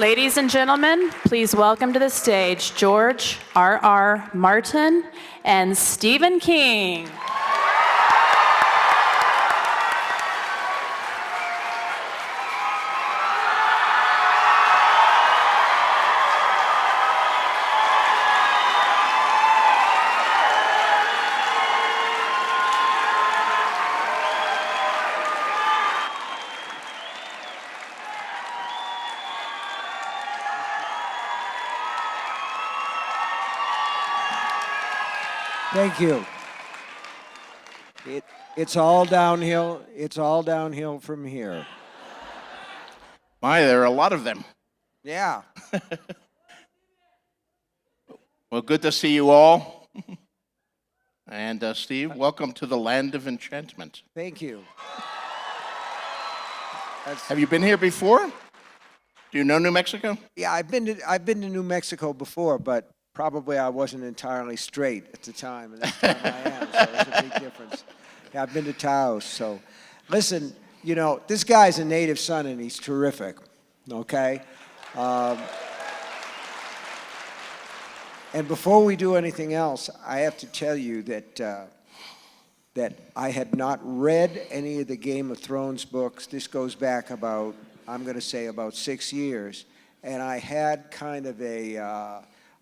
Ladies and gentlemen, please welcome to the stage George R.R. Martin and Stephen King. Thank you. It's all downhill. It's all downhill from here. My, there are a lot of them. Yeah. Well, good to see you all. And Steve, welcome to the land of enchantment. Thank you. Have you been here before? Do you know New Mexico? Yeah, I've been to New Mexico before, but probably I wasn't entirely straight at the time, and this time I am, so it's a big difference. Yeah, I've been to Taos, so listen, you know, this guy's a native son, and he's terrific, okay? And before we do anything else, I have to tell you that that I had not read any of the Game of Thrones books. This goes back about, I'm going to say about 6 years, and I had kind of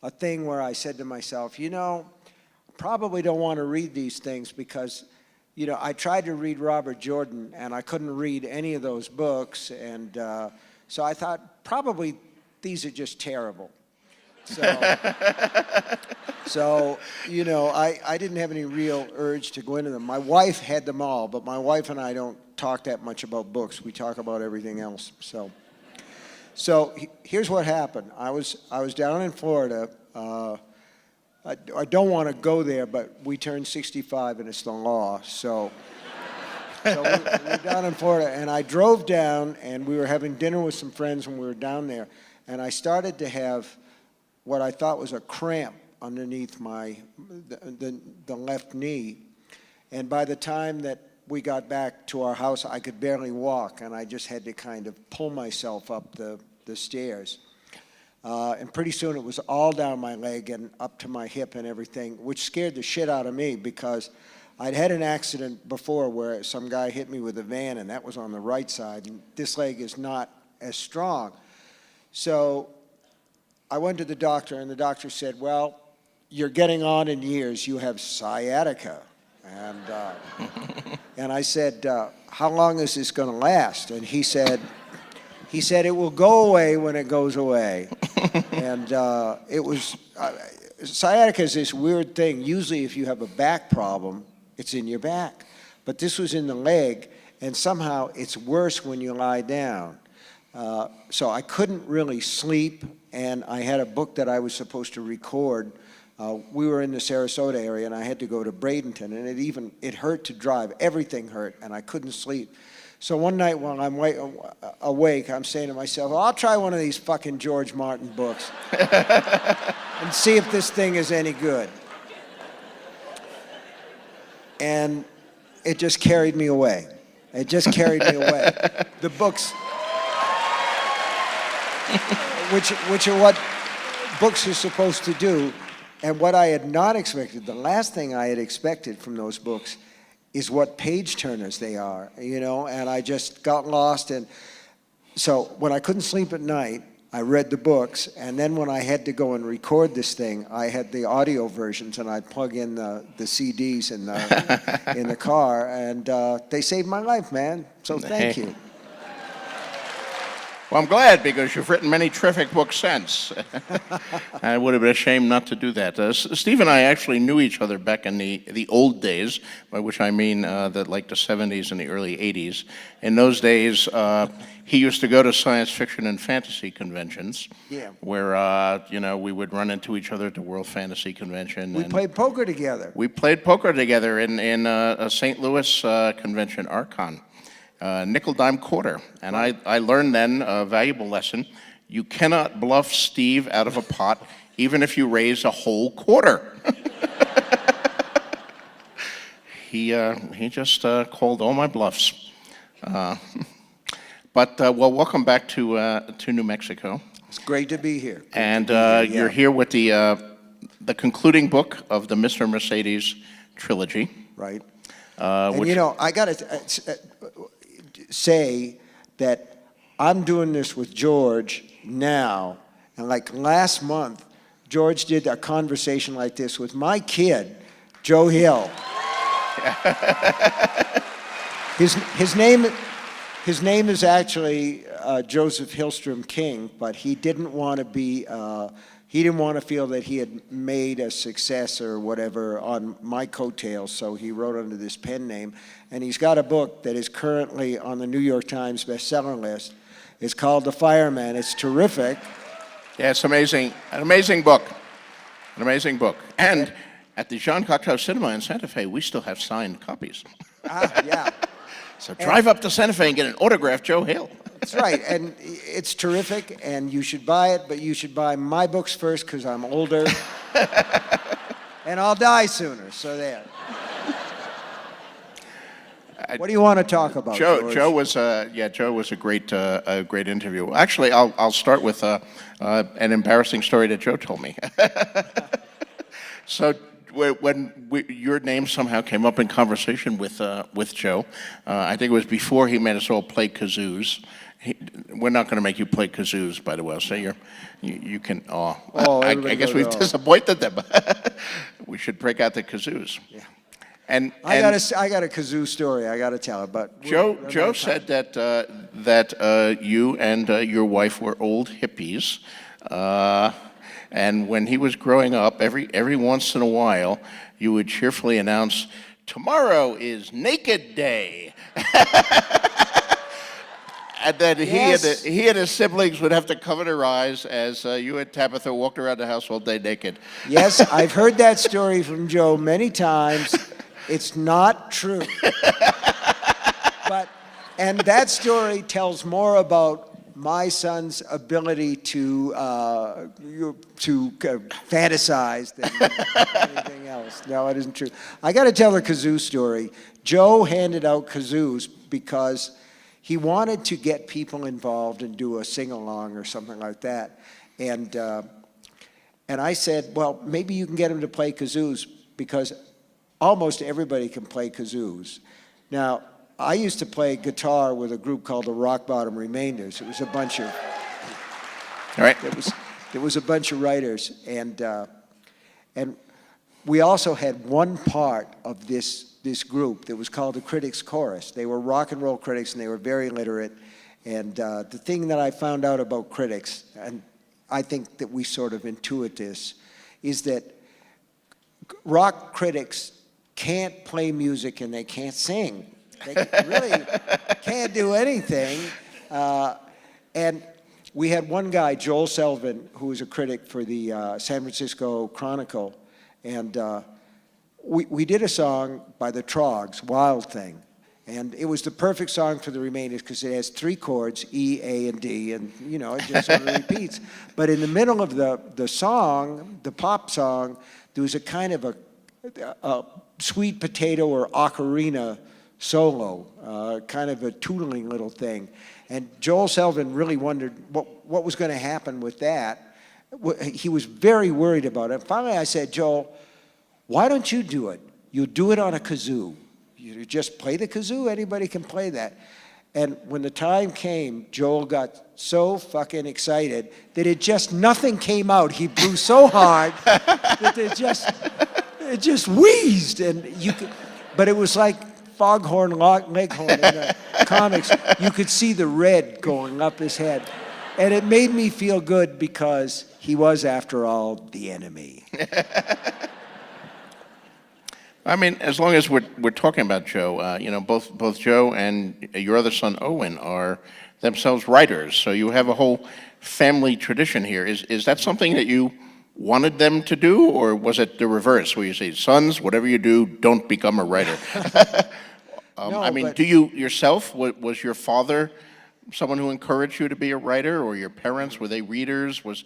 a thing where I said to myself, you know, probably don't want to read these things because, you know, I tried to read Robert Jordan and I couldn't read any of those books, and so I thought probably these are just terrible. So, you know, I didn't have any real urge to go into them. My wife had them all, but my wife and I don't talk that much about books. We talk about everything else. So here's what happened. I was down in Florida. I don't want to go there, but we turned 65 and it's the law. So we're down in Florida, and I drove down, and we were having dinner with some friends when we were down there, and I started to have what I thought was a cramp underneath the left knee. And by the time that we got back to our house, I could barely walk, and I just had to kind of pull myself up the stairs. And pretty soon it was all down my leg and up to my hip and everything, which scared the shit out of me because I'd had an accident before where some guy hit me with a van, and that was on the right side, and this leg is not as strong. So I went to the doctor, and the doctor said, well, you're getting on in years. You have sciatica. And I said, how long is this going to last? And he said, it will go away when it goes away. And sciatica is this weird thing. Usually if you have a back problem, it's in your back. But this was in the leg, and somehow it's worse when you lie down. So I couldn't really sleep, and I had a book that I was supposed to record. We were in the Sarasota area, and I had to go to Bradenton, and it hurt to drive. Everything hurt, and I couldn't sleep. So one night while I'm awake, I'm saying to myself, well, I'll try one of these fucking George Martin books and see if this thing is any good. And it just carried me away. It just carried me away. The books, which are what books are supposed to do. And what I had not expected, the last thing I had expected from those books is what page turners they are, you know, and I just got lost. And so when I couldn't sleep at night, I read the books, and then when I had to go and record this thing, I had the audio versions, and I'd plug in the CDs in the car, and they saved my life, man. So thank you. Well, I'm glad, because you've written many terrific books since. It would have been a shame not to do that. Steve and I actually knew each other back in the old days, by which I mean the 70s and the early 80s. In those days, he used to go to science fiction and fantasy conventions, where we would run into each other at the World Fantasy Convention. We played poker together. We played poker together in a St. Louis convention, Archon. Nickel, dime, quarter. And I learned then a valuable lesson. You cannot bluff Steve out of a pot, even if you raise a whole quarter. He just called all my bluffs. But, well, welcome back to New Mexico. It's great to be here. Great And to be here, yeah. you're here with the concluding book of the Mr. Mercedes trilogy. Right. Which, And you know, I got to say that I'm doing this with George now, and like last month, George did a conversation like this with my kid, Joe Hill. His name is actually Joseph Hillstrom King, but he didn't want to be. He didn't want to feel that he had made a success or whatever on my coattails, so he wrote under this pen name. And he's got a book that is currently on the New York Times bestseller list. It's called The Fireman. It's terrific. yeah, it's amazing. An amazing book. An amazing book. And at the Jean Cocteau Cinema in Santa Fe, we still have signed copies. Yeah. So drive up to Santa Fe and get an autographed Joe Hill. That's right, and it's terrific, and you should buy it, but you should buy my books first because I'm older, and I'll die sooner, so there. What do you want to talk about, George? Joe was a great interview. Actually, I'll start with an embarrassing story that Joe told me. So when your name somehow came up in conversation with Joe, I think it was before he made us all play kazoos. We're not going to make you play kazoos, by the way. So you can. I guess we've disappointed them. We should break out the kazoos. Yeah. And I got a kazoo story I got to tell it, but Joe said that you and your wife were old hippies, and when he was growing up, every once in a while, you would cheerfully announce, "Tomorrow is Naked Day." And then Yes. he and his siblings would have to cover their eyes as you and Tabitha walked around the house all day naked. Yes, I've heard that story from Joe many times. It's not true. And that story tells more about my son's ability to fantasize than anything else. No, it isn't true. I got to tell the kazoo story. Joe handed out kazoos because he wanted to get people involved and do a sing-along or something like that. And I said, well, maybe you can get him to play kazoos because almost everybody can play kazoos. Now, I used to play guitar with a group called the Rock Bottom Remainders. It was a bunch of, All right. there was a bunch of writers, and we also had one part of this group that was called the Critics Chorus. They were rock and roll critics, and they were very literate. And the thing that I found out about critics, and I think that we sort of intuit this, is that rock critics can't play music and they can't sing. They really can't do anything. And we had one guy, Joel Selvin, who was a critic for the San Francisco Chronicle, and we did a song by the Troggs, Wild Thing. And it was the perfect song for the Remainders because it has 3 chords, E, A, and D, and, you know, it just sort of repeats. But in the middle of the song, the pop song, there was a kind of a sweet potato or ocarina solo, kind of a tootling little thing. And Joel Selvin really wondered what was going to happen with that. He was very worried about it. Finally, I said, Joel, why don't you do it? You do it on a kazoo. You just play the kazoo. Anybody can play that. And when the time came, Joel got so fucking excited that nothing came out. He blew so hard that it just wheezed. And but it was like Foghorn Leghorn in the comics. You could see the red going up his head. And it made me feel good because he was, after all, the enemy. I mean, as long as we're talking about Joe, you know, both Joe and your other son Owen are themselves writers, so you have a whole family tradition here. Is that something that you wanted them to do, or was it the reverse, where you say, sons, whatever you do, don't become a writer? No, I mean, but- do you yourself, was your father someone who encouraged you to be a writer, or your parents, were they readers? Was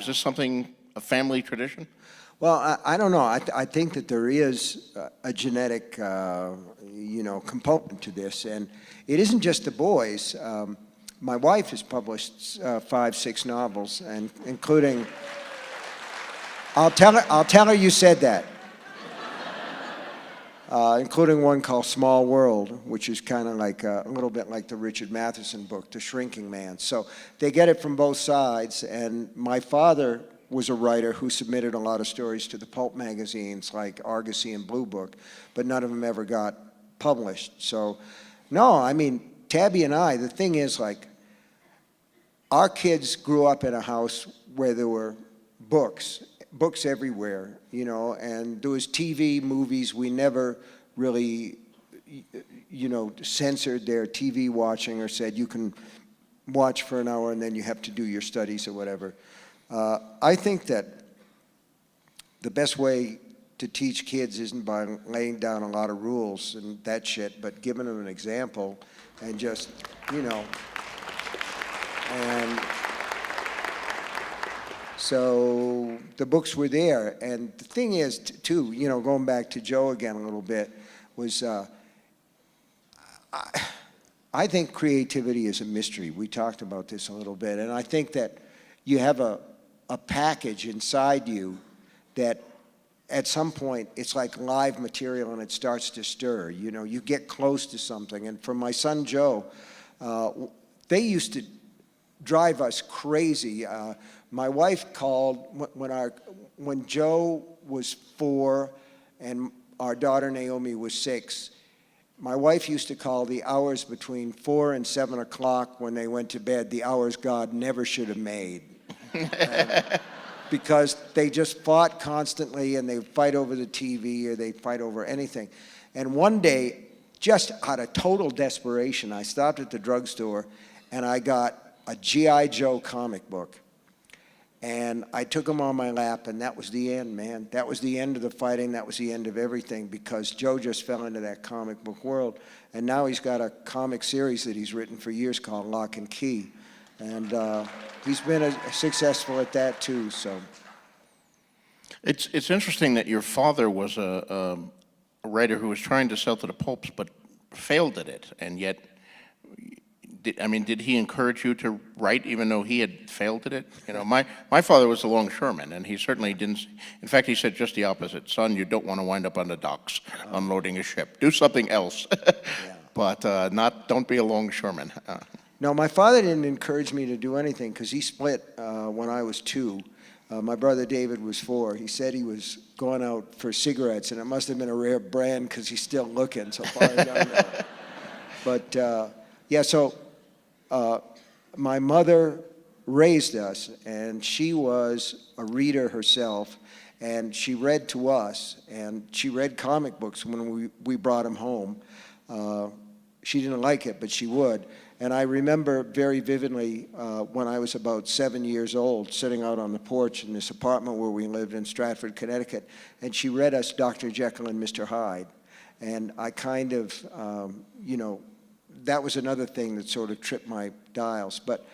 this something, a family tradition? Well, I don't know. I think that there is a genetic, component to this, and it isn't just the boys. my wife has published 5, 6 novels, and including. I'll tell her you said that. Including one called Small World, which is kind of like a little bit like the Richard Matheson book, The Shrinking Man. So they get it from both sides, and my father was a writer who submitted a lot of stories to the pulp magazines like Argosy and Blue Book, but none of them ever got published. So, no, I mean, Tabby and I, the thing is, like, our kids grew up in a house where there were books everywhere, you know, and there was TV, movies. We never really, you know, censored their TV watching or said you can watch for an hour and then you have to do your studies or whatever. I think that the best way to teach kids isn't by laying down a lot of rules and that shit, but giving them an example and just, you know, and so the books were there. And the thing is, too, you know, going back to Joe again a little bit, was I think creativity is a mystery. We talked about this a little bit. And I think that you have a package inside you that at some point it's like live material and it starts to stir. You know, you get close to something. And for my son Joe, they used to drive us crazy. My wife called when Joe was 4 and our daughter Naomi was 6. My wife used to call the hours between 4 and 7 o'clock when they went to bed the hours God never should have made. Because they just fought constantly and they fight over the TV or they fight over anything. And one day, just out of total desperation, I stopped at the drugstore and I got a G.I. Joe comic book. And I took him on my lap, and that was the end, man. That was the end of the fighting. That was the end of everything, because Joe just fell into that comic book world. And now he's got a comic series that he's written for years called Lock and Key. And he's been successful at that, too, so. It's interesting that your father was a writer who was trying to sell to the pulps, but failed at it, and yet, did he encourage you to write even though he had failed at it? You know, my father was a longshoreman, and he certainly didn't. In fact, he said just the opposite. Son, you don't want to wind up on the docks unloading a ship. Do something else, but don't be a longshoreman. No, my father didn't encourage me to do anything because he split when I was 2. My brother David was 4. He said he was going out for cigarettes, and it must have been a rare brand because he's still looking so far as I know. But yeah, so. My mother raised us, and she was a reader herself, and she read to us, and she read comic books when we brought them home. She didn't like it, but she would. And I remember very vividly when I was about 7 years old, sitting out on the porch in this apartment where we lived in Stratford, Connecticut, and she read us Dr. Jekyll and Mr. Hyde. And I kind of, you know, that was another thing that sort of tripped my dials. But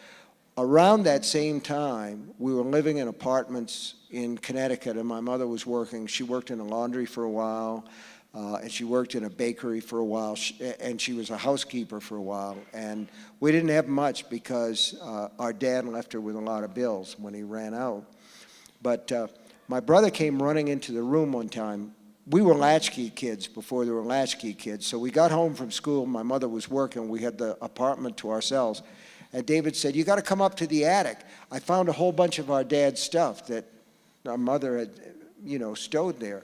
around that same time, we were living in apartments in Connecticut, and my mother was working. She worked in a laundry for a while, and she worked in a bakery for a while, and she was a housekeeper for a while. And we didn't have much because our dad left her with a lot of bills when he ran out. But my brother came running into the room one time. We were latchkey kids before there were latchkey kids. So we got home from school. My mother was working. We had the apartment to ourselves. And David said, you got to come up to the attic. I found a whole bunch of our dad's stuff that our mother had, you know, stowed there.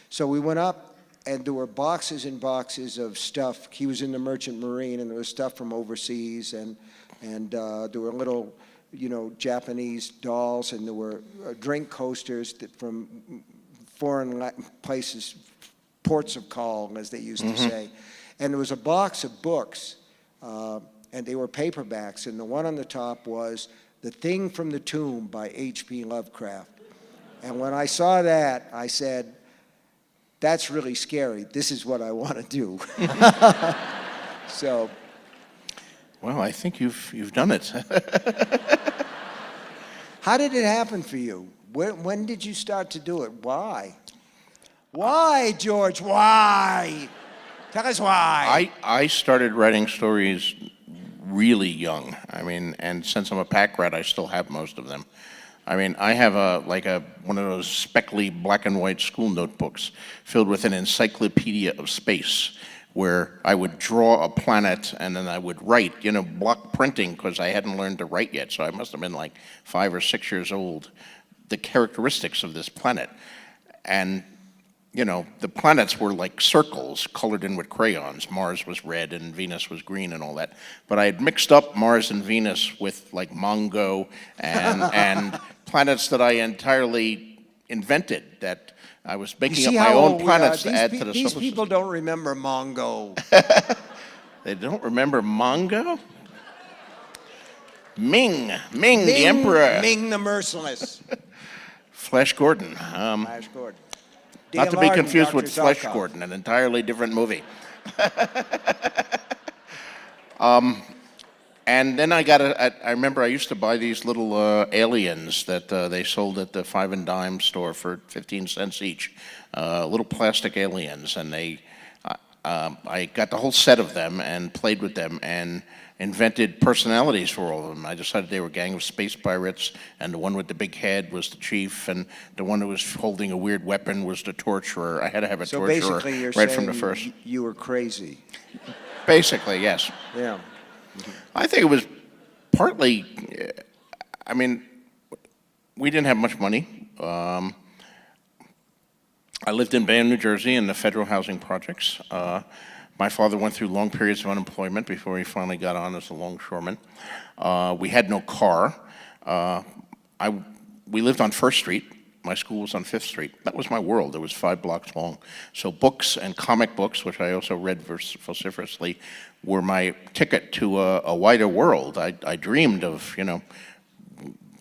So we went up, and there were boxes and boxes of stuff. He was in the Merchant Marine, and there was stuff from overseas. And there were little, you know, Japanese dolls, and there were drink coasters from foreign places, ports of call, as they used to say. And there was a box of books, and they were paperbacks, and the one on the top was The Thing from the Tomb by H.P. Lovecraft. And when I saw that, I said, that's really scary. This is what I want to do. So. Well, I think you've done it. How did it happen for you? When did you start to do it? Why? Why, George? Why? Tell us why. I started writing stories really young. I mean, and since I'm a pack rat, I still have most of them. I mean, I have one of those speckly black and white school notebooks filled with an encyclopedia of space, where I would draw a planet and then I would write, block printing, because I hadn't learned to write yet, so I must have been like 5 or 6 years old, the characteristics of this planet. And, the planets were like circles colored in with crayons. Mars was red and Venus was green and all that. But I had mixed up Mars and Venus with like Mongo and planets that I entirely invented, that I was making up my own planets to add to the solar These system. people don't remember Mongo. They don't remember Mongo? Ming, the emperor. Ming the Merciless. Flash Gordon. Flash Gordon. Not to be Martin, confused Dr. with Flesh Zarkov. Gordon, an entirely different movie. And then I remember I used to buy these little aliens that they sold at the 5 and dime store for 15 cents each, little plastic aliens, and I got the whole set of them and played with them and invented personalities for all of them. I decided they were a gang of space pirates, and the one with the big head was the chief, and the one who was holding a weird weapon was the torturer. I had to have a So torturer basically, you're right saying from the first. you were crazy. Basically, yes. Yeah. I think it was partly, I mean, we didn't have much money. I lived in Bayonne, New Jersey, in the federal housing projects. My father went through long periods of unemployment before he finally got on as a longshoreman. We had no car. We lived on First Street. My school was on Fifth Street. That was my world. It was 5 blocks long. So books and comic books, which I also read vociferously, were my ticket to a wider world. I dreamed of,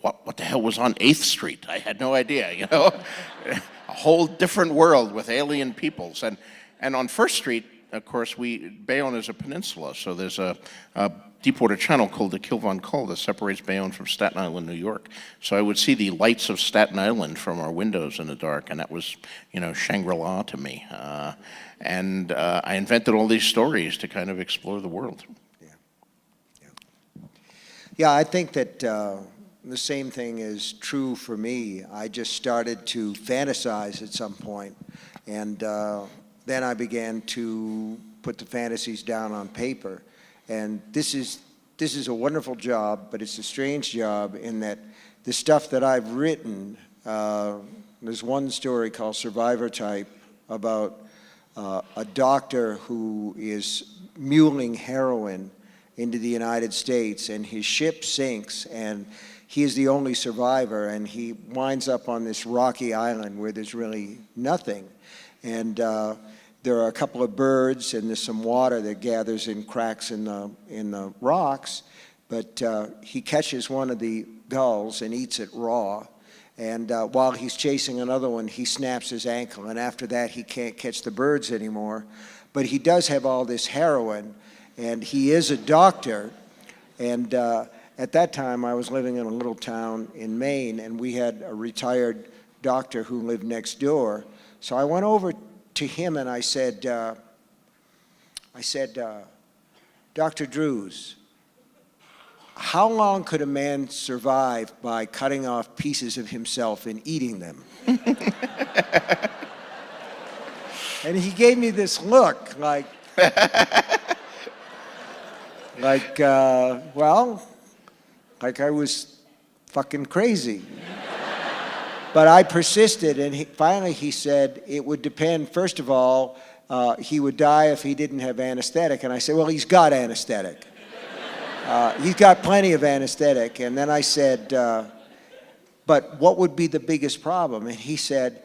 what the hell was on 8th Street? I had no idea, a whole different world with alien peoples. And on First Street, of course, Bayonne is a peninsula, so there's a Deepwater Channel called the Kilvan Col that separates Bayonne from Staten Island, New York. So I would see the lights of Staten Island from our windows in the dark, and that was, Shangri-La to me. And I invented all these stories to kind of explore the world. Yeah, I think that the same thing is true for me. I just started to fantasize at some point, and then I began to put the fantasies down on paper. And this is a wonderful job, but it's a strange job in that the stuff that I've written, there's one story called Survivor Type about a doctor who is muling heroin into the United States, and his ship sinks, and he is the only survivor, and he winds up on this rocky island where there's really nothing. And there are a couple of birds, and there's some water that gathers in cracks in the rocks, but he catches one of the gulls and eats it raw. And while he's chasing another one, he snaps his ankle, and after that he can't catch the birds anymore. But he does have all this heroin, and he is a doctor. And at that time, I was living in a little town in Maine, and we had a retired doctor who lived next door. So I went over to him and I said, Dr. Drews, how long could a man survive by cutting off pieces of himself and eating them? And he gave me this look like I was fucking crazy. But I persisted, and finally he said it would depend. First of all, he would die if he didn't have anesthetic. And I said, well, he's got anesthetic. He's got plenty of anesthetic. And then I said, but what would be the biggest problem? And he said,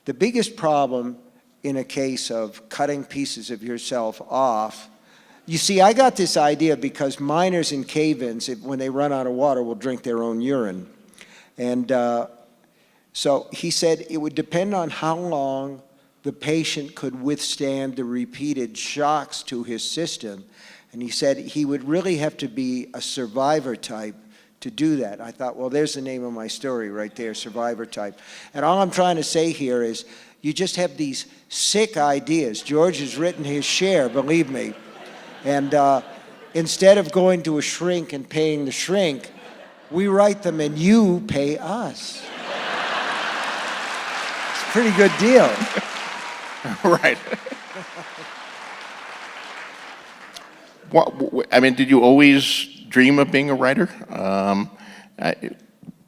the biggest problem in a case of cutting pieces of yourself off, you see, I got this idea because miners in cave-ins, when they run out of water, will drink their own urine. And so he said it would depend on how long the patient could withstand the repeated shocks to his system. And he said he would really have to be a survivor type to do that. I thought, well, there's the name of my story right there, Survivor Type. And all I'm trying to say here is you just have these sick ideas. George has written his share, believe me. And instead of going to a shrink and paying the shrink, we write them and you pay us. It's a pretty good deal. Right. I mean, did you always dream of being a writer?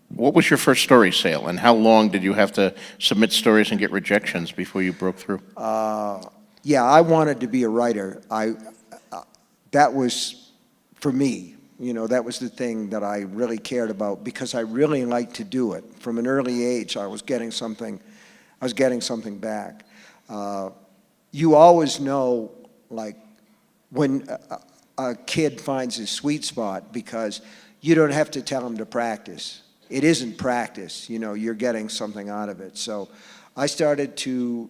What was your first story sale, and how long did you have to submit stories and get rejections before you broke through? Yeah, I wanted to be a writer. That was, for me, that was the thing that I really cared about because I really liked to do it. From an early age, I was getting something back. You always know, like, when a kid finds his sweet spot because you don't have to tell him to practice. It isn't practice, you're getting something out of it. So I started to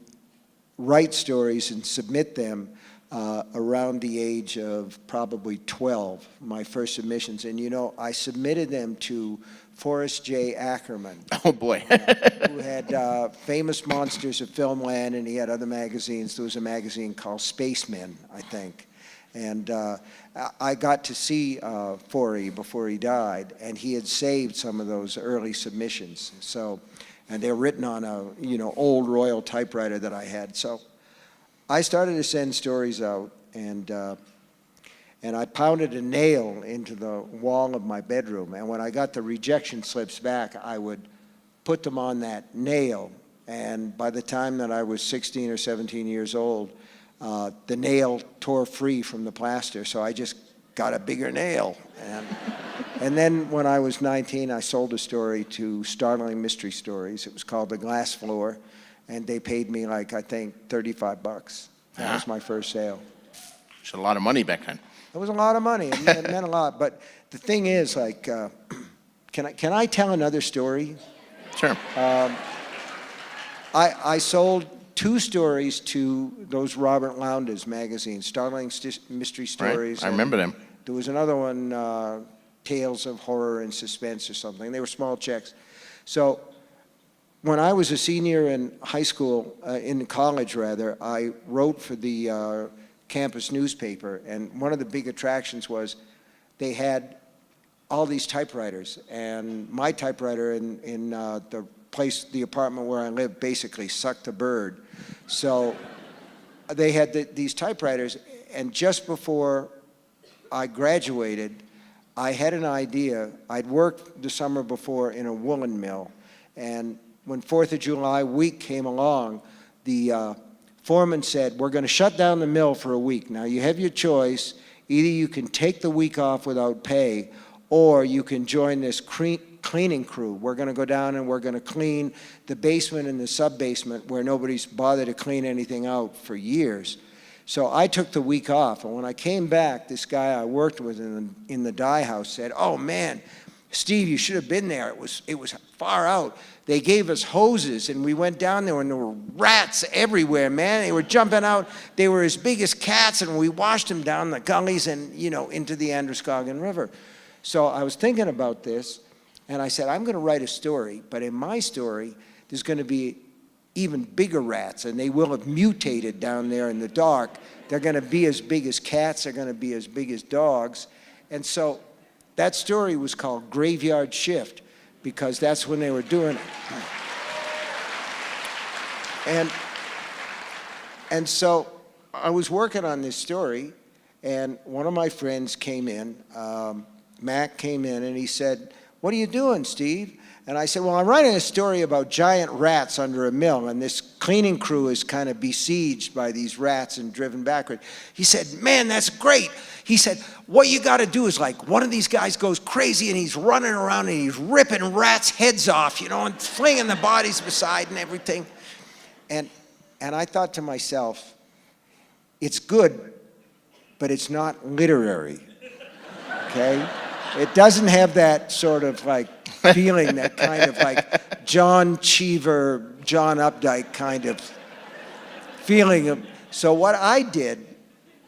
write stories and submit them around the age of probably 12, my first submissions. And I submitted them to Forrest J. Ackerman. Oh, boy. Who had Famous Monsters of Filmland, and he had other magazines. There was a magazine called Spacemen, I think. And I got to see Forey before he died, and he had saved some of those early submissions. So, and they're written on a old Royal typewriter that I had. So I started to send stories out, and I pounded a nail into the wall of my bedroom. And when I got the rejection slips back, I would put them on that nail. And by the time that I was 16 or 17 years old, the nail tore free from the plaster, so I just got a bigger nail. And then when I was 19, I sold a story to Startling Mystery Stories. It was called The Glass Floor, and they paid me, like, I think, $35. That was my first sale. It's a lot of money back then. It was a lot of money. It meant a lot. But the thing is, like, can I tell another story? Sure. I sold 2 stories to those Robert Lowndes magazines, Startling Mystery Stories. Right. I remember them. There was another one, Tales of Horror and Suspense or something. They were small checks. So when I was a senior in high school, in college rather, I wrote for the campus newspaper, and one of the big attractions was they had all these typewriters, and my typewriter in the apartment where I lived basically sucked a bird. So they had these typewriters, and just before I graduated, I had an idea. I'd worked the summer before in a woolen mill, and when 4th of July week came along, the foreman said, we're going to shut down the mill for a week. Now you have your choice. Either you can take the week off without pay, or you can join this cleaning crew. We're going to go down and we're going to clean the basement and the sub-basement where nobody's bothered to clean anything out for years. So I took the week off, and when I came back, this guy I worked with in the dye house said, oh man, Steve, you should have been there. It was far out. They gave us hoses, and we went down there, and there were rats everywhere, man. They were jumping out. They were as big as cats, and we washed them down the gullies and, into the Androscoggin River. So I was thinking about this, and I said, I'm going to write a story, but in my story, there's going to be even bigger rats, and they will have mutated down there in the dark. They're going to be as big as cats. They're going to be as big as dogs. And so that story was called Graveyard Shift, because that's when they were doing it. And so I was working on this story, and one of my friends came in, Mac came in, and he said, what are you doing, Steve? And I said, well, I'm writing a story about giant rats under a mill, and this cleaning crew is kind of besieged by these rats and driven backward. He said, man, that's great. He said, what you got to do is, like, one of these guys goes crazy, and he's running around, and he's ripping rats' heads off, and flinging the bodies beside and everything. And I thought to myself, it's good, but it's not literary, okay? It doesn't have that sort of, like, feeling, that kind of like John Cheever, John Updike kind of feeling of. So what I did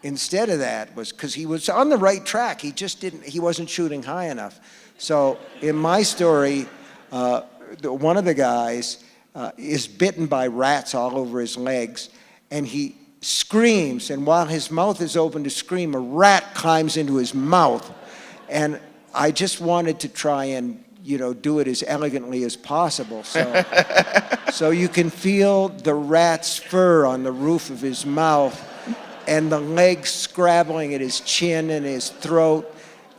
instead of that was, because he was on the right track, he wasn't shooting high enough. So in my story, one of the guys is bitten by rats all over his legs, and he screams, and while his mouth is open to scream, a rat climbs into his mouth. And I just wanted to try and, do it as elegantly as possible. So you can feel the rat's fur on the roof of his mouth and the legs scrabbling at his chin and his throat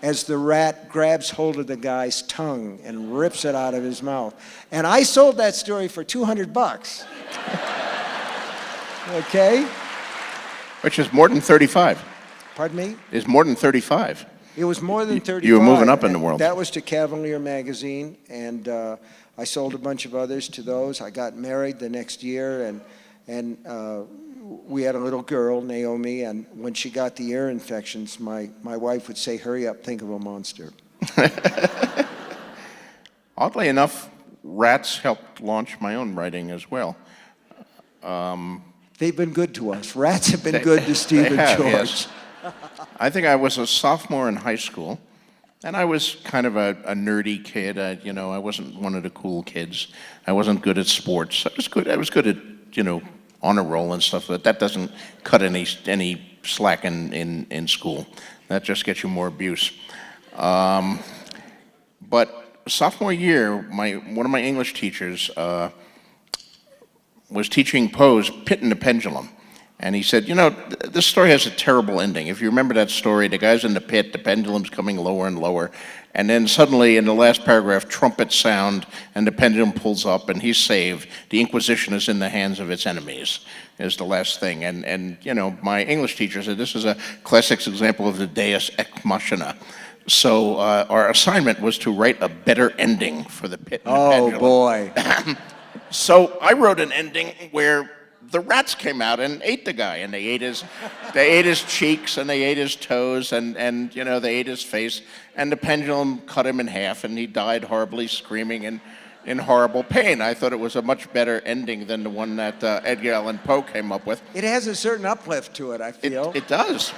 as the rat grabs hold of the guy's tongue and rips it out of his mouth. And I sold that story for $200. Okay? Which is more than 35. Pardon me? Is more than 35. It was more than 35. You were moving up in the and world. That was to Cavalier magazine, and I sold a bunch of others to those. I got married the next year, and we had a little girl, Naomi, and when she got the ear infections, my wife would say, "Hurry up, think of a monster." Oddly enough, rats helped launch my own writing as well. They've been good to us. Rats have been good to Steve They and have, George. yes. I think I was a sophomore in high school, and I was kind of a nerdy kid. I wasn't one of the cool kids. I wasn't good at sports. I was good at, honor roll and stuff, but that doesn't cut any slack in school. That just gets you more abuse. But sophomore year, one of my English teachers was teaching Poe's Pit and the Pendulum. And he said, this story has a terrible ending. If you remember that story, the guy's in the pit, the pendulum's coming lower and lower, and then suddenly in the last paragraph, trumpets sound, and the pendulum pulls up, and he's saved. The Inquisition is in the hands of its enemies, is the last thing. And my English teacher said, this is a classic example of the Deus Ex Machina. So our assignment was to write a better ending for the pit and the pendulum. Oh, boy. So I wrote an ending where the rats came out and ate the guy, and they ate his cheeks, and they ate his toes, and they ate his face, and the pendulum cut him in half, and he died horribly, screaming in horrible pain. I thought it was a much better ending than the one that Edgar Allan Poe came up with. It has a certain uplift to it, I feel. It does.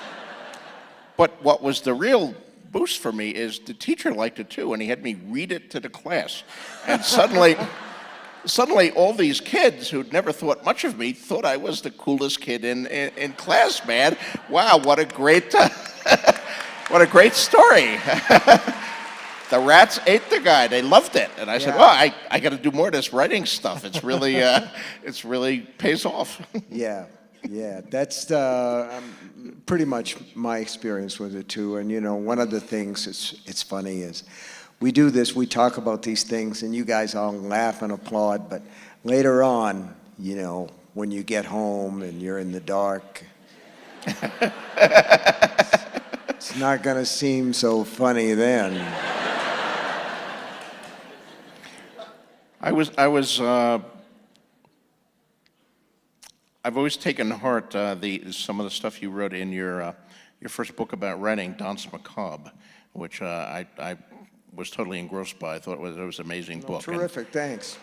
But what was the real boost for me is the teacher liked it too, and he had me read it to the class, and suddenly all these kids who'd never thought much of me thought I was the coolest kid in class, man. Wow, what a great story. The rats ate the guy. They loved it. And I said, well, I got to do more of this writing stuff. It's really pays off. Yeah, that's pretty much my experience with it too. And one of the things it's funny is we do this, we talk about these things, and you guys all laugh and applaud, but later on, when you get home and you're in the dark, it's not going to seem so funny then. I've always taken to heart some of the stuff you wrote in your first book about writing, Danse Macabre, which I was totally engrossed by. I thought it was an amazing book. Terrific, thanks.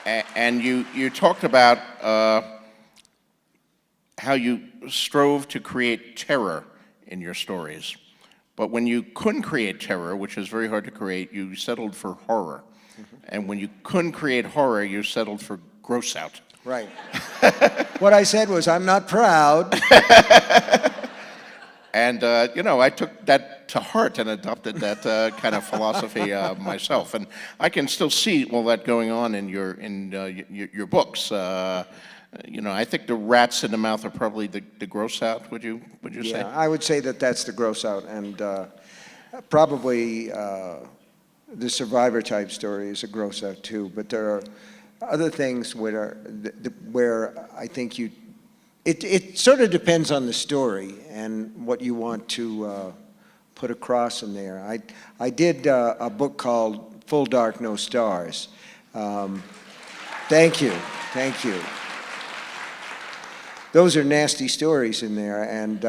And you talked about how you strove to create terror in your stories. But when you couldn't create terror, which is very hard to create, you settled for horror. Mm-hmm. And when you couldn't create horror, you settled for gross out. Right. What I said was, I'm not proud. And, I took that to heart and adopted that kind of philosophy myself. And I can still see all that going on in your books. I think the rats in the mouth are probably the gross out, would you say? Yeah, I would say that's the gross out. And probably the survivor type story is a gross out too. But there are other things where I think it sort of depends on the story and what you want to put across in there. I did a book called Full Dark, No Stars. Thank you. Those are nasty stories in there, and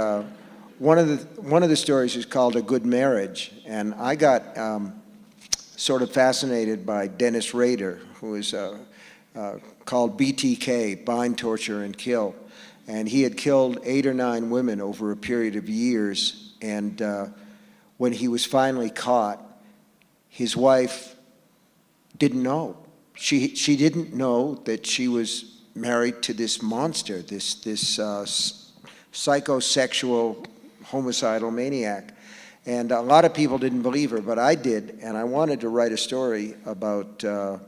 one of the stories is called A Good Marriage, and I got sort of fascinated by Dennis Rader, who is called BTK, Bind, Torture, and Kill. And he had killed 8 or 9 women over a period of years. And when he was finally caught, his wife didn't know. She didn't know that she was married to this monster, this psychosexual homicidal maniac. And a lot of people didn't believe her, but I did, and I wanted to write a story about a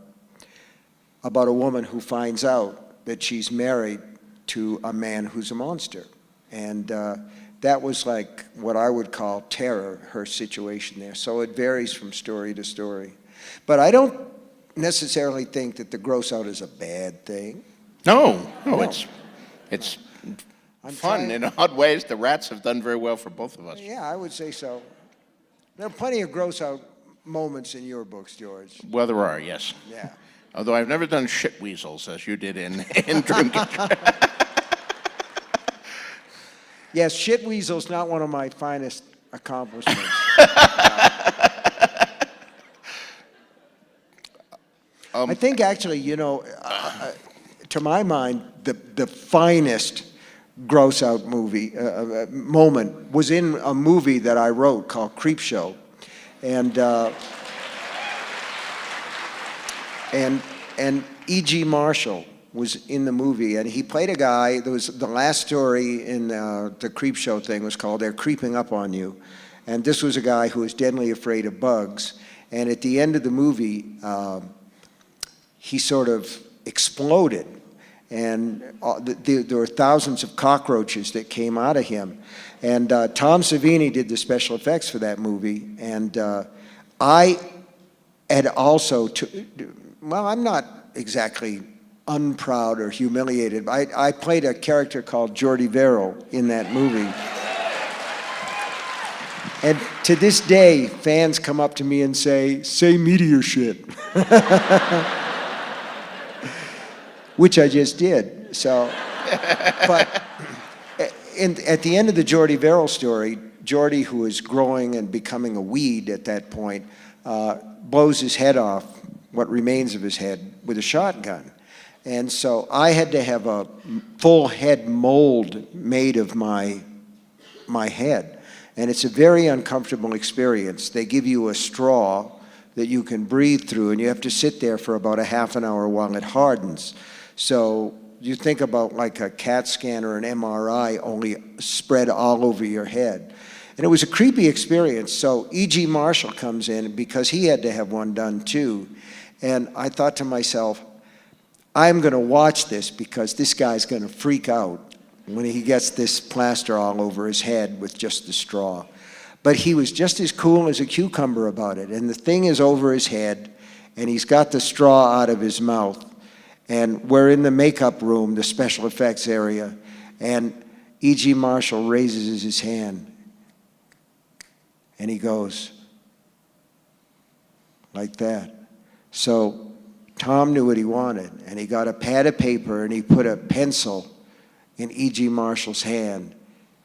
woman who finds out that she's married to a man who's a monster. And that was like what I would call terror, her situation there. So it varies from story to story. But I don't necessarily think that the gross out is a bad thing. No, No. it's I'm fun trying- in odd ways. The rats have done very well for both of us. Yeah, I would say so. There are plenty of gross out moments in your books, George. Well, there are, yes. Yeah. Although I've never done shit weasels as you did in Dreamcatcher. Yes, shit weasel's not one of my finest accomplishments. I think actually, to my mind, the finest gross out movie moment was in a movie that I wrote called Creepshow, and E.G. Marshall was in the movie, and he played a guy. There was the last story in the Creepshow thing was called "They're Creeping Up on You," and this was a guy who was deadly afraid of bugs. And at the end of the movie, he sort of exploded, and there were thousands of cockroaches that came out of him. And Tom Savini did the special effects for that movie, and I had also, well, I'm not exactly unproud or humiliated. I played a character called Jordy Verrill in that movie. And to this day, fans come up to me and say meteor shit. Which I just did. So, but at the end of the Jordy Verrill story, Jordy, who is growing and becoming a weed at that point, blows his head off, what remains of his head, with a shotgun. And so I had to have a full head mold made of my head. And it's a very uncomfortable experience. They give you a straw that you can breathe through, and you have to sit there for about a half an hour while it hardens. So you think about like a CAT scan or an MRI, only spread all over your head. And it was a creepy experience. So E.G. Marshall comes in because he had to have one done too. And I thought to myself, I'm going to watch this because this guy's going to freak out when he gets this plaster all over his head with just the straw. But he was just as cool as a cucumber about it. And the thing is over his head, and he's got the straw out of his mouth. And we're in the makeup room, the special effects area, and E.G. Marshall raises his hand, and he goes like that. So Tom knew what he wanted, and he got a pad of paper, and he put a pencil in E.G. Marshall's hand,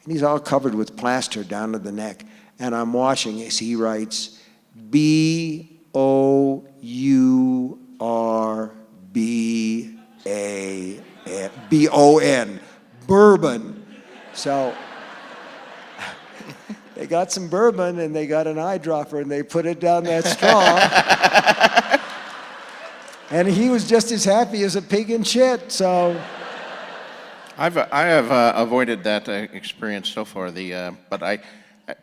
and he's all covered with plaster down to the neck, and I'm watching as he writes, B-O-U-R-B-A-B-O-N, bourbon. So they got some bourbon and they got an eyedropper and they put it down that straw. And he was just as happy as a pig in shit, so. I have avoided that experience so far. But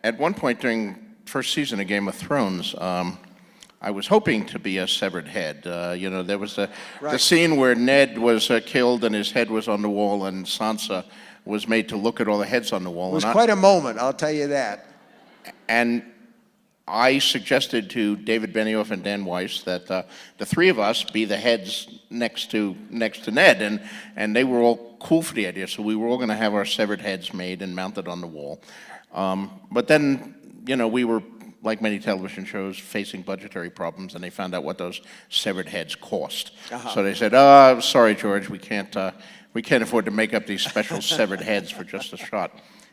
at one point during first season of Game of Thrones, I was hoping to be a severed head. There was the scene where Ned was killed and his head was on the wall, and Sansa was made to look at all the heads on the wall. It was quite a moment, I'll tell you that. And I suggested to David Benioff and Dan Weiss that the three of us be the heads next to Ned, and they were all cool for the idea. So we were all going to have our severed heads made and mounted on the wall. But then, we were, like many television shows, facing budgetary problems, and they found out what those severed heads cost. So they said, sorry, George, we can't afford to make up these special severed heads for just a shot.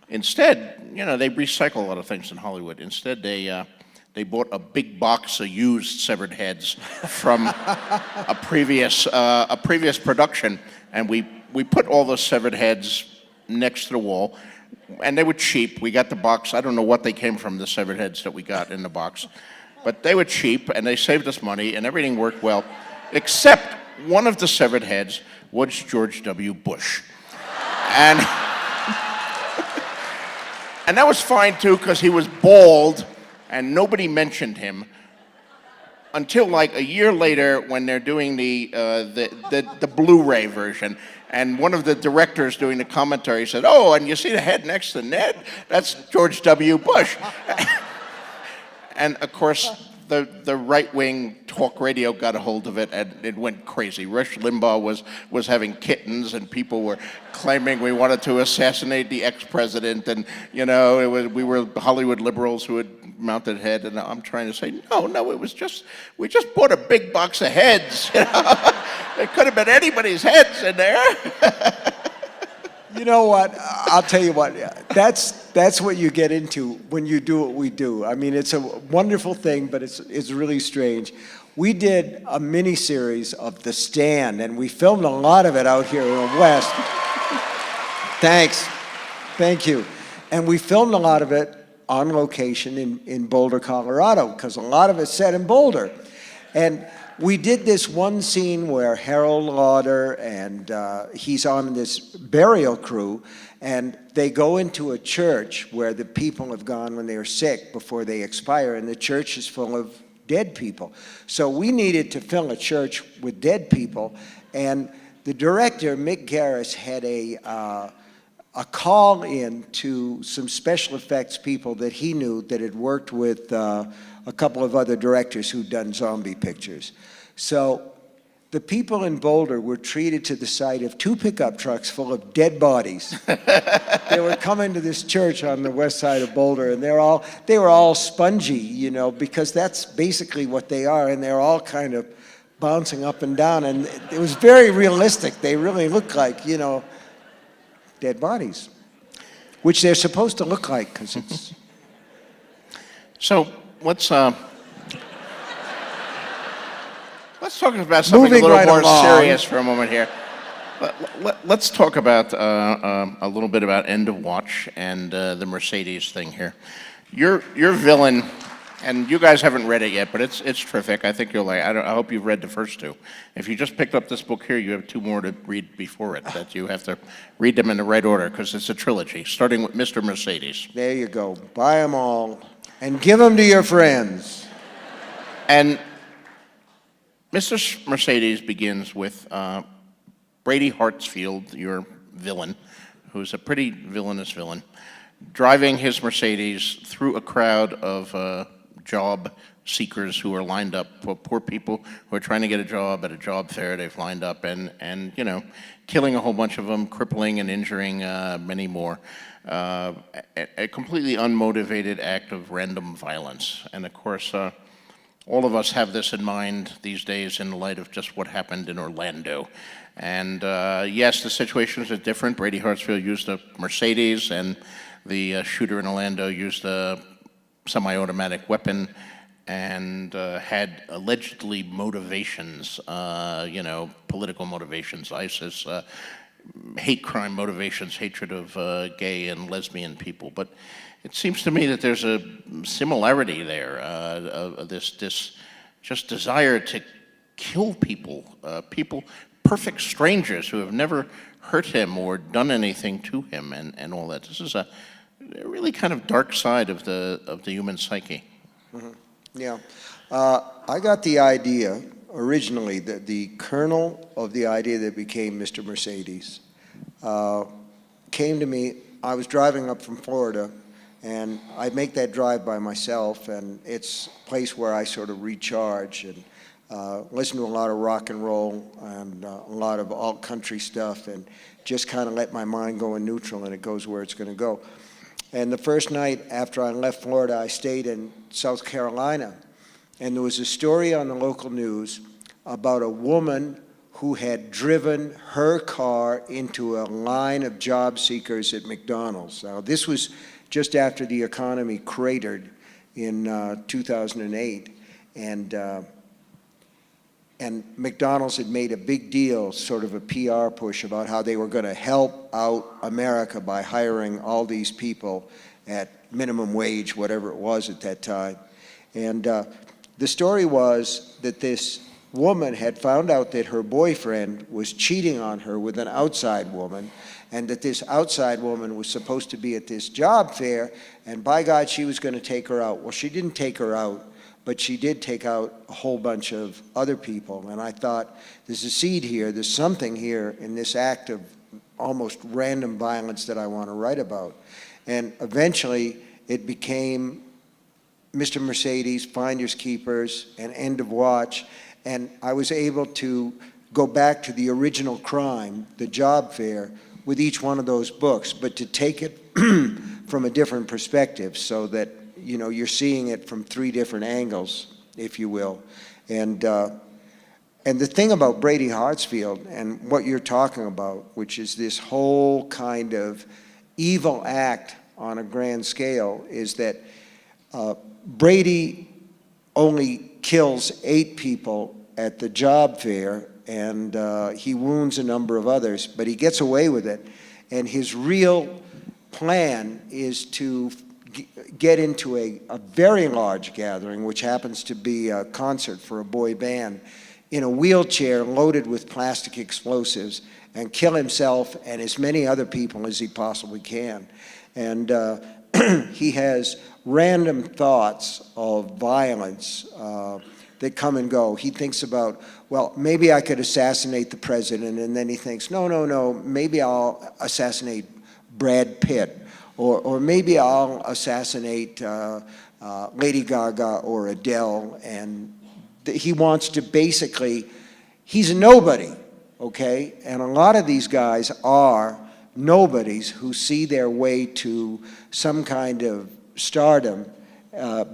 Instead, they recycle a lot of things in Hollywood. Instead, they bought a big box of used severed heads from a previous production, and we put all those severed heads next to the wall. And they were cheap. We got the box. I don't know what they came from, the severed heads that we got in the box. But they were cheap, and they saved us money, and everything worked well, except one of the severed heads was George W. Bush. And, and that was fine too, because he was bald and nobody mentioned him until like a year later when they're doing the Blu-ray version. And one of the directors doing the commentary said, "Oh, and you see the head next to Ned? That's George W. Bush." And of course, the right-wing talk radio got a hold of it, and it went crazy. Rush Limbaugh was having kittens, and people were claiming we wanted to assassinate the ex-president, and we were Hollywood liberals who had mounted head. And I'm trying to say, no, it was just we just bought a big box of heads. It could have been anybody's heads in there. You know what? I'll tell you what. That's what you get into when you do what we do. I mean, it's a wonderful thing, but it's really strange. We did a mini-series of The Stand, and we filmed a lot of it out here in the West. Thanks. Thank you. And we filmed a lot of it on location in Boulder, Colorado, because a lot of it's set in Boulder. And we did this one scene where Harold Lauder and he's on this burial crew, and they go into a church where the people have gone when they are sick before they expire, and the church is full of dead people. So we needed to fill a church with dead people, and the director, Mick Garris, had a call in to some special effects people that he knew that had worked with a couple of other directors who'd done zombie pictures. So the people in Boulder were treated to the sight of 2 pickup trucks full of dead bodies. They were coming to this church on the west side of Boulder, and they were all spongy, because that's basically what they are, and they're all kind of bouncing up and down, and it was very realistic. They really looked like, dead bodies, which they're supposed to look like, because it's... So let's talk about something Moving a little right more along. serious for a moment here. Let's talk about a little bit about End of Watch and the Mercedes thing here. Your villain, and you guys haven't read it yet, but it's terrific. I think you'll like. I hope you've read the first 2. If you just picked up this book here, you have 2 more to read before it. That you have to read them in the right order because it's a trilogy, starting with Mr. Mercedes. There you go. Buy them all and give them to your friends. And Mr. Mercedes begins with Brady Hartsfield, your villain, who's a pretty villainous villain, driving his Mercedes through a crowd of job seekers who are lined up, poor people who are trying to get a job at a job fair. They've lined up and killing a whole bunch of them, crippling and injuring many more. A completely unmotivated act of random violence. And of course, all of us have this in mind these days in light of just what happened in Orlando. And yes, the situations are different. Brady Hartsfield used a Mercedes, and the shooter in Orlando used a semi-automatic weapon and had allegedly motivations, political motivations, ISIS, hate crime motivations, hatred of gay and lesbian people. But it seems to me that there's a similarity there, this just desire to kill people, perfect strangers who have never hurt him or done anything to him, and all that. This is a really kind of dark side of the human psyche. Mm-hmm. Yeah. I got the idea originally, the kernel of the idea that became Mr. Mercedes came to me. I was driving up from Florida, and I make that drive by myself, and it's a place where I sort of recharge and listen to a lot of rock and roll and a lot of alt country stuff, and just kind of let my mind go in neutral, and it goes where it's going to go. And the first night after I left Florida, I stayed in South Carolina, and there was a story on the local news about a woman who had driven her car into a line of job seekers at McDonald's. Now, this was just after the economy cratered in 2008, and McDonald's had made a big deal, sort of a PR push about how they were going to help out America by hiring all these people at minimum wage, whatever it was at that time. And the story was that this woman had found out that her boyfriend was cheating on her with an outside woman, and that this outside woman was supposed to be at this job fair, and by God, she was going to take her out. Well, she didn't take her out, but she did take out a whole bunch of other people. And I thought, there's a seed here, there's something here in this act of almost random violence that I want to write about. And eventually, it became Mr. Mercedes, Finders Keepers, and End of Watch. And I was able to go back to the original crime, the job fair, with each one of those books, but to take it from a different perspective so that, you know, you're seeing it from 3 different angles, if you will. And the thing about Brady Hartsfield and what you're talking about, which is this whole kind of evil act on a grand scale, is that Brady only kills 8 people at the job fair, and he wounds a number of others, but he gets away with it. And his real plan is to get into a very large gathering, which happens to be a concert for a boy band, in a wheelchair loaded with plastic explosives, and kill himself and as many other people as he possibly can. And he has random thoughts of violence that come and go. He thinks about, well, maybe I could assassinate the president, and then he thinks, no, maybe I'll assassinate Brad Pitt, or maybe I'll assassinate Lady Gaga or Adele, and he wants to basically, he's a nobody, okay? And a lot of these guys are nobodies who see their way to some kind of stardom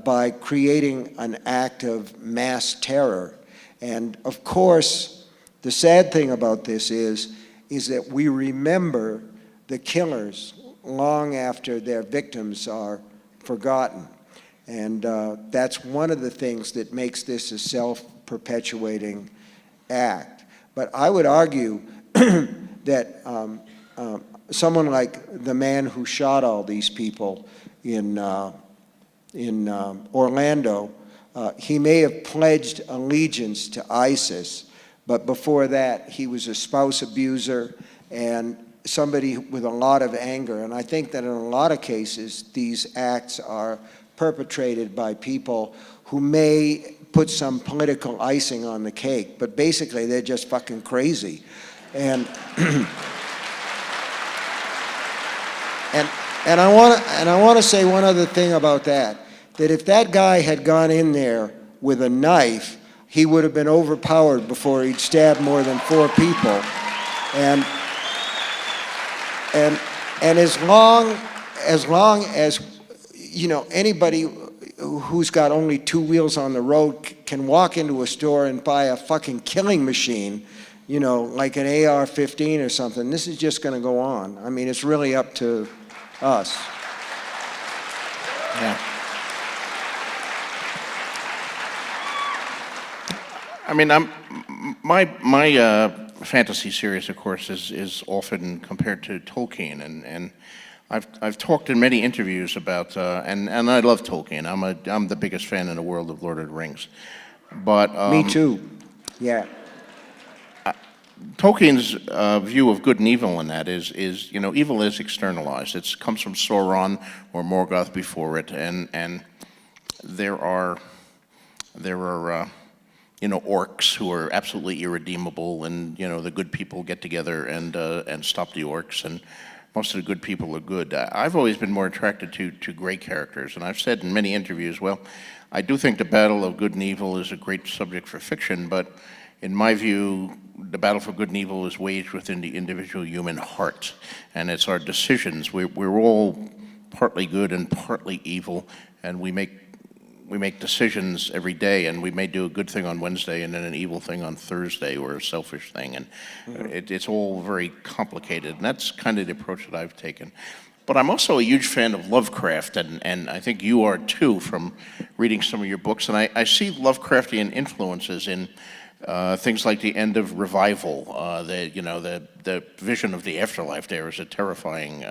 by creating an act of mass terror. And of course, the sad thing about this is that we remember the killers long after their victims are forgotten. And that's one of the things that makes this a self-perpetuating act. But I would argue that someone like the man who shot all these people in Orlando, he may have pledged allegiance to ISIS, but before that, he was a spouse abuser and somebody with a lot of anger. And I think that in a lot of cases, these acts are perpetrated by people who may put some political icing on the cake, but basically they're just fucking crazy. And and I want to say one other thing about that if that guy had gone in there with a knife, he would have been overpowered before he'd stabbed more than 4 people. And as long as you know, anybody who's got only 2 wheels on the road can walk into a store and buy a fucking killing machine, you know, like an AR-15 or something, this is just going to go on. I mean, it's really up to us. Yeah. I mean, my fantasy series, of course, is often compared to Tolkien, and I've talked in many interviews about and I love Tolkien. I'm the biggest fan in the world of Lord of the Rings, but Me too. Yeah. Tolkien's view of good and evil in that is you know, evil is externalized. It comes from Sauron or Morgoth before it, and there are you know, orcs who are absolutely irredeemable, and you know, the good people get together and stop the orcs, and most of the good people are good. I've always been more attracted to gray characters, and I've said in many interviews, well, I do think the battle of good and evil is a great subject for fiction, but in my view, the battle for good and evil is waged within the individual human heart, and it's our decisions. We're all partly good and partly evil, and we make decisions every day, and we may do a good thing on Wednesday and then an evil thing on Thursday, or a selfish thing, and it's all very complicated, and that's kind of the approach that I've taken. But I'm also a huge fan of Lovecraft, and I think you are too, from reading some of your books, and I see Lovecraftian influences in things like the end of Revival, the vision of the afterlife there is a terrifying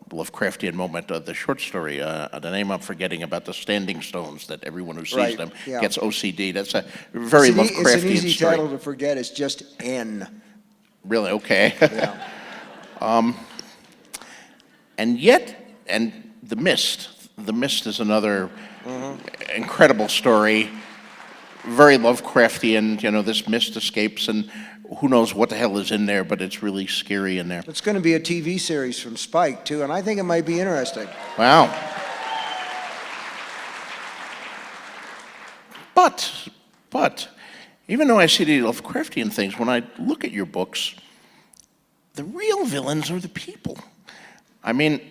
Lovecraftian moment. The short story, the name I'm forgetting, about the standing stones that everyone who sees Right, them yeah. gets OCD. That's a very Lovecraftian It's an easy story. title to forget. It's just N. Really, okay. Yeah. And The Mist. The Mist is another incredible story. Very Lovecraftian. This mist escapes, and who knows what the hell is in there, but it's really scary in there. It's going to be a TV series from Spike, too, and I think it might be interesting. Wow. But, even though I see the Lovecraftian things, when I look at your books, the real villains are the people. I mean,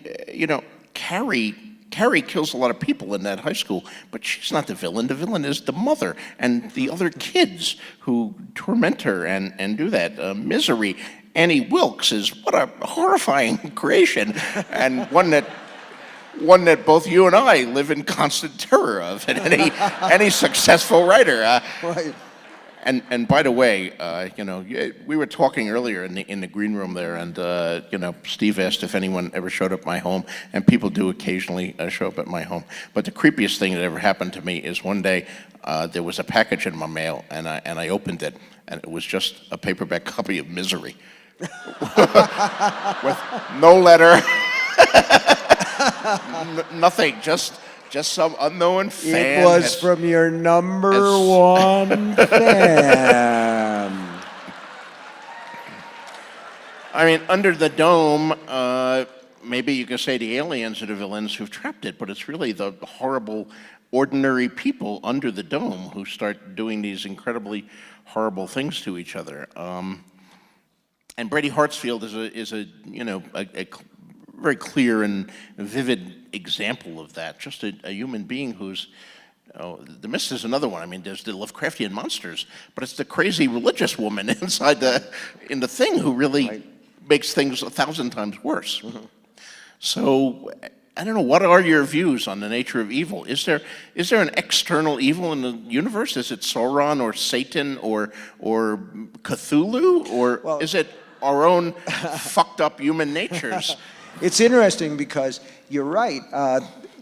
Carrie kills a lot of people in that high school, but she's not the villain. The villain is the mother and the other kids who torment her and do that. Misery. Annie Wilkes is what a horrifying creation, and one that both you and I live in constant terror of, and any successful writer. Right. And by the way, we were talking earlier in the green room there, and Steve asked if anyone ever showed up at my home, and people do occasionally show up at my home. But the creepiest thing that ever happened to me is one day there was a package in my mail, and I opened it, and it was just a paperback copy of Misery, with no letter, nothing, just some unknown fan. It was from your number one fan. I mean, Under the Dome, maybe you could say the aliens are the villains who've trapped it, but it's really the horrible, ordinary people under the dome who start doing these incredibly horrible things to each other. And Brady Hartsfield is a very clear and vivid example of that. Just a human being who's, The Mist is another one. I mean, there's the Lovecraftian monsters, but it's the crazy religious woman in the thing who really makes things 1,000 times worse. So, I don't know, what are your views on the nature of evil? Is there an external evil in the universe? Is it Sauron or Satan or Cthulhu? Or is it our own fucked up human natures? It's interesting because you're right.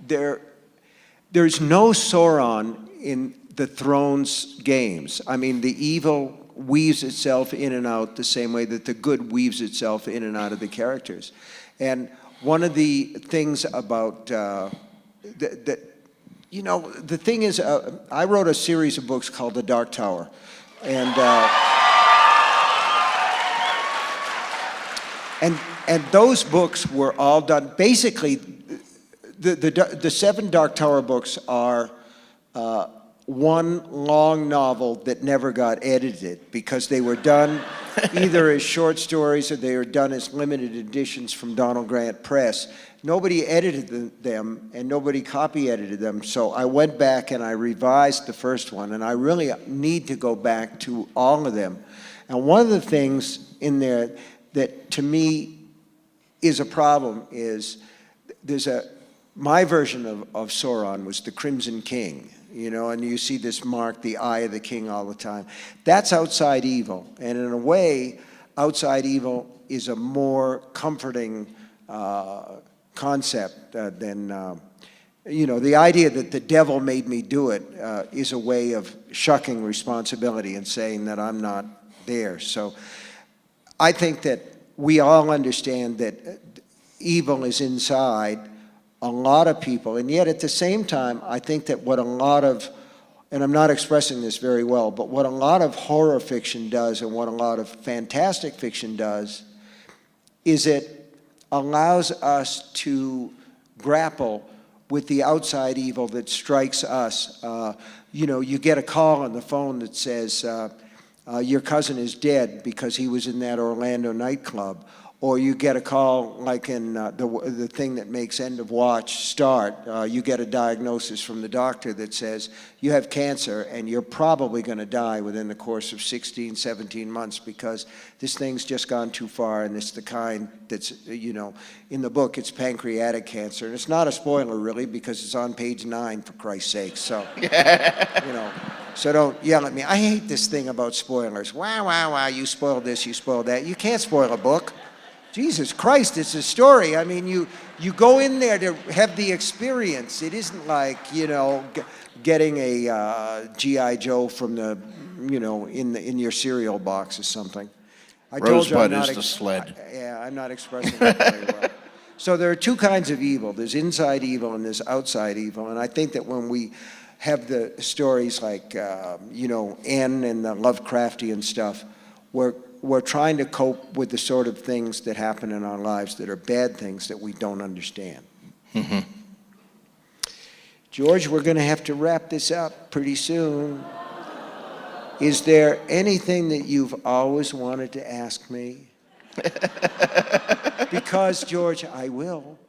There's no Sauron in the Thrones games. I mean, the evil weaves itself in and out the same way that the good weaves itself in and out of the characters. And one of the things about the thing is, I wrote a series of books called The Dark Tower, and those books were all done. Basically, the 7 Dark Tower books are one long novel that never got edited because they were done either as short stories or they were done as limited editions from Donald Grant Press. Nobody edited them and nobody copy edited them. So I went back and I revised the first one, and I really need to go back to all of them. And one of the things in there that to me is a problem is my version of Sauron was the Crimson King, and you see this mark, the Eye of the King, all the time. That's outside evil, and in a way, outside evil is a more comforting concept than, the idea that the devil made me do it is a way of shucking responsibility and saying that I'm not there. So I think that we all understand that evil is inside a lot of people, and yet at the same time, I think that what a lot of, and I'm not expressing this very well, but what a lot of horror fiction does and what a lot of fantastic fiction does is it allows us to grapple with the outside evil that strikes us. You get a call on the phone that says, your cousin is dead because he was in that Orlando nightclub. Or you get a call like in the thing that makes End of Watch start. You get a diagnosis from the doctor that says you have cancer and you're probably going to die within the course of 16, 17 months because this thing's just gone too far, and it's the kind that's, in the book it's pancreatic cancer. And it's not a spoiler really because it's on page 9, for Christ's sake. So, So don't yell at me. I hate this thing about spoilers. Wow, wow, wow, you spoiled this, you spoiled that. You can't spoil a book. Jesus Christ, it's a story. I mean, you go in there to have the experience. It isn't like, getting a G.I. Joe from the, in your cereal box or something. I told you I'm Rosebud not is the sled. I'm not expressing that very well. So there are two kinds of evil. There's inside evil and there's outside evil. And I think that when we have the stories like, N and the Lovecraftian stuff, we're trying to cope with the sort of things that happen in our lives that are bad things that we don't understand. Mm-hmm. George, we're going to have to wrap this up pretty soon. Is there anything that you've always wanted to ask me? Because, George, I will.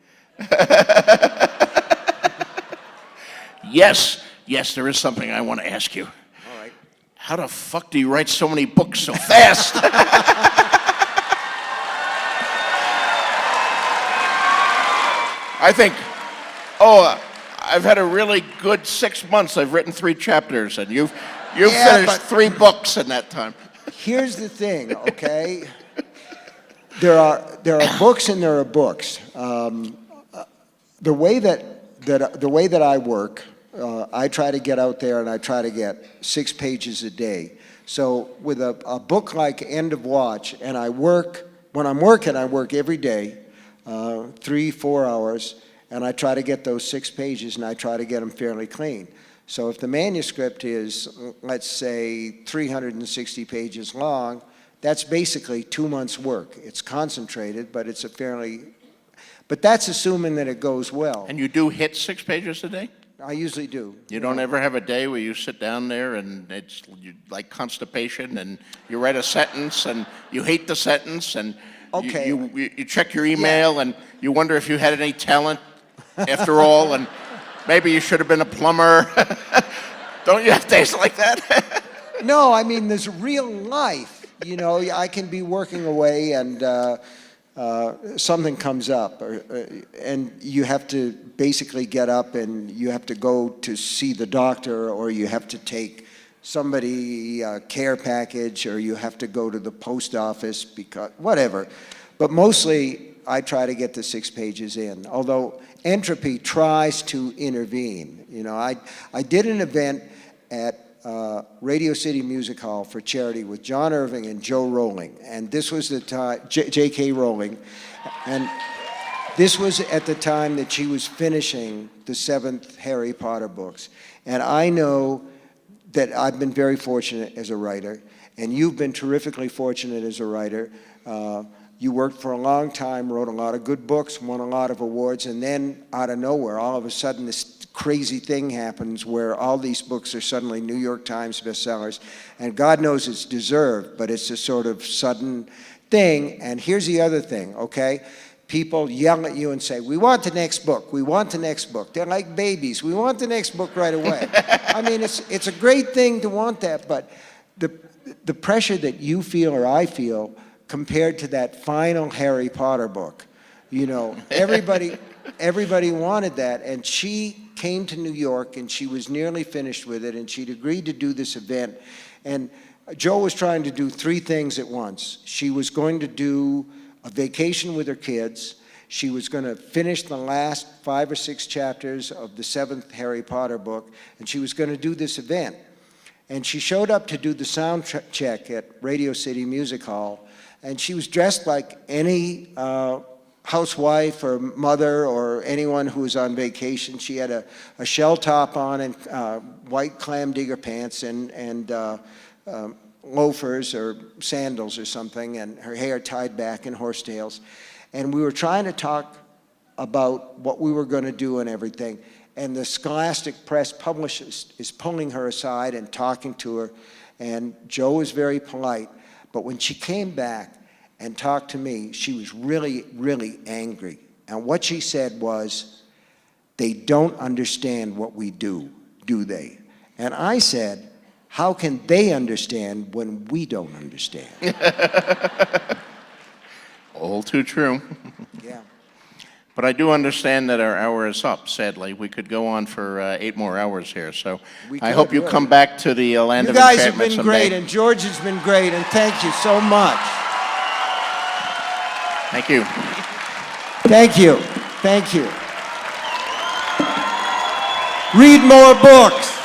Yes, there is something I want to ask you. All right. How the fuck do you write so many books so fast? I think, I've had a really good 6 months. I've written 3 chapters, and you've finished but 3 books in that time. Here's the thing, okay? There are books and there are books. The way that I work, I try to get out there and I try to get 6 pages a day. So with a book like End of Watch, and when I'm working, I work every day, 3-4 hours, and I try to get those 6 pages and I try to get them fairly clean. So if the manuscript is, let's say, 360 pages long, that's basically 2 months' work. It's concentrated, but but that's assuming that it goes well. And you do hit 6 pages a day? I usually do. You don't ever have a day where you sit down there and it's like constipation and you write a sentence and you hate the sentence and Okay. you check your email and you wonder if you had any talent after all and maybe you should have been a plumber. Don't you have days like that? No, I mean, there's real life. I can be working away and something comes up, and you have to basically get up and you have to go to see the doctor, or you have to take somebody care package, or you have to go to the post office, because whatever. But mostly I try to get the 6 pages in, although entropy tries to intervene. I did an event at Radio City Music Hall for charity with John Irving and Joe Rowling, and this was the time, J.K. Rowling, and this was at the time that she was finishing the 7th Harry Potter books. And I know that I've been very fortunate as a writer, and you've been terrifically fortunate as a writer. You worked for a long time, wrote a lot of good books, won a lot of awards, and then out of nowhere, all of a sudden this crazy thing happens where all these books are suddenly New York Times bestsellers, and God knows it's deserved, but it's a sort of sudden thing. And here's the other thing, okay? People yell at you and say, we want the next book, we want the next book. They're like babies, we want the next book right away. I mean, it's a great thing to want that, but the pressure that you feel or I feel compared to that final Harry Potter book, everybody wanted that, and she came to New York and she was nearly finished with it, and she'd agreed to do this event. And Joe was trying to do 3 things at once. She was going to do a vacation with her kids. She was going to finish the last 5 or 6 chapters of the 7th Harry Potter book, and she was going to do this event. And she showed up to do the sound check at Radio City Music Hall, and she was dressed like any housewife or mother or anyone who was on vacation. She had a shell top on and white clam digger pants and loafers or sandals or something, and her hair tied back in horsetails. And we were trying to talk about what we were going to do and everything. And the Scholastic Press publisher is pulling her aside and talking to her. And Joe was very polite. But when she came back and talked to me, she was really, really angry. And what she said was, they don't understand what we do they? And I said, how can they understand when we don't understand? All too true. Yeah. But I do understand that our hour is up, sadly. We could go on for 8 more hours here, so We I could, hope you really. come back to the land You of guys have enchantment been someday. great, and George has been great, and thank you so much. Thank you. Thank you. Thank you. Read more books.